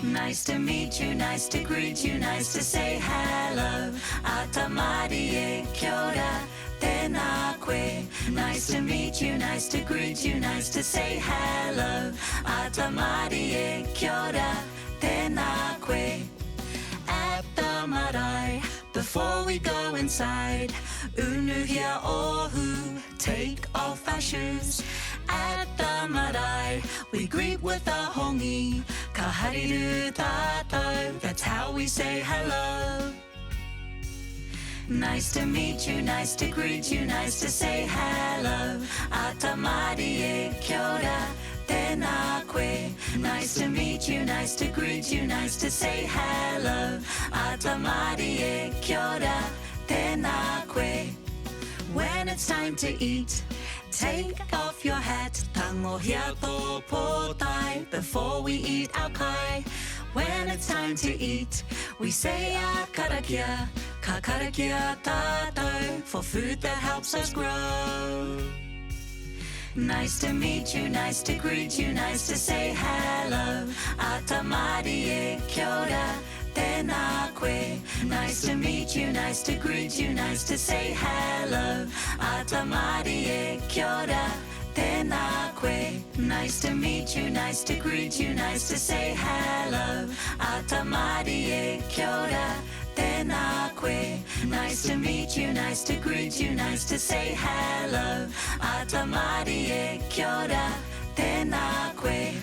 Nice to meet you, nice to greet you, nice to say hello. Atamari e kia ora, tēnā koe. Nice to meet you, nice to greet you, nice to say hello. Atamari e kia ora, tēnā koe. At the marae, before we go inside, unuhia ohu, take off our shoes. At the marae, we greet with a hongi, ka hariru tātou, that's how we say hello. Nice to meet you, nice to greet you, nice to say hello. Atamari e kia ora, tēnā koe. Nice to meet you, nice to greet you, nice to say hello. Atamari e kia ora, tēnā koe. When it's time to eat, take off your hat, tangohia tō pōtai, before we eat our kai. When it's time to eat, we say a karakia, ka karakia tātou, for food that helps us grow. Nice to meet you, nice to greet you, nice to say hello. Atamari e kia ora, tēnā koe. Nice to meet you, nice to greet you, nice to say hello. Atamari e kia ora, tēnā koe. Nice to meet you, nice to greet you, nice to say hello. Atamari e kia ora, tēnā koe. Nice to meet you, nice to greet you, nice to say hello. Atamari e kia ora, tēnā koe.